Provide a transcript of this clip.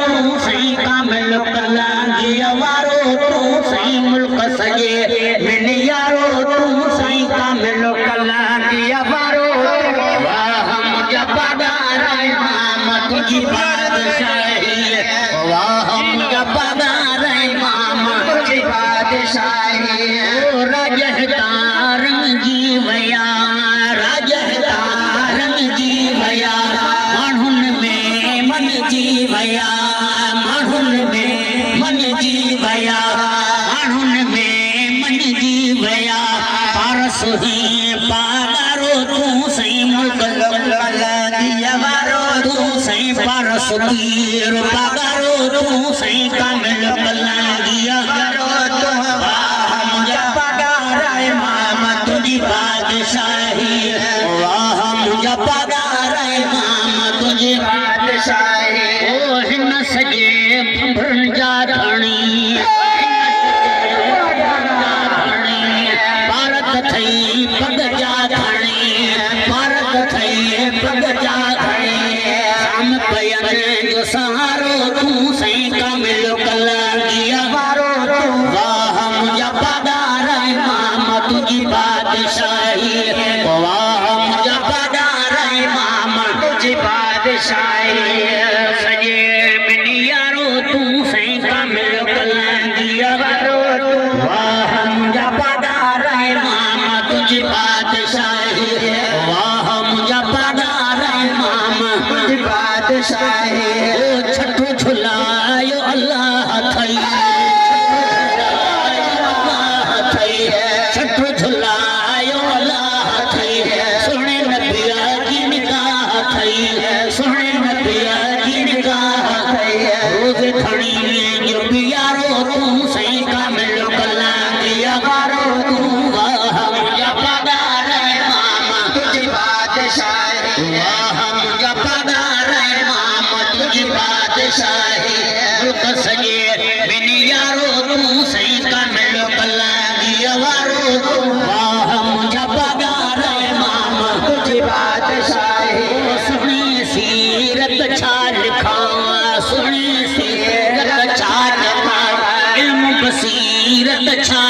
तू सही कामिल कलांगी वारो तू सही मुल्क सजे मिन यारो तू सही कामिल कलांगी वारो वाह मुझा पगार इमाम तुझी बादशाही वाह मुझा पगार इमाम तुझी बादशाही ओ राजहदार जी वया राजहदार जी वया माण्हुनि में मन जी वया माण्हुनि में मन जी वया माण्हुनि में मन जी वया पारस ही पागारो तू सही मुल्क कलांगी वारो तू सही पारस पीर पागारो तू सही कामिल कलांगी वारो तू वाह मुझा पगार इमाम तुझी बादशाही वाह मुझा पगार इमाम तुझी बादशाही ओ हिन सजे भंभरन जा धणी भारत थई पग जा धणी भारत थई पग जा धणी शाम पयन जो सहारो तू सही कामिल कलांगी वारो वाह मुझा पगार इमाम तुझी बादशाही वाह मुझा पगार इमाम तुझी बादशाही सजे मिन यारो तू सही कामिल कलांगी वारो वाह मुझा पगार इमाम तुझी बादशाही वाह मुझा पगार इमाम तुझी बादशाही ओ छठो झुलायो अल्लाह थई छठो झुलायो अल्लाह थई सुने नबिया की निगाह थई सुने नबिया की निगाह थई रोज खड़ी जो प्यारो तू सही कामिल कलांगी वारो तू वाह मुझा पगार इमाम तुझी बादशाही वाह मुझा पगार इमाम तुझी बादशाही मुल्क सजे मिन यारो तू सही कामिल कलांगी वारो वाह मुझा पगार इमाम तुझी बादशाही सुनी सीरत छा लिखा सुनी सीरत छा लिखा इल्म बसीरत छा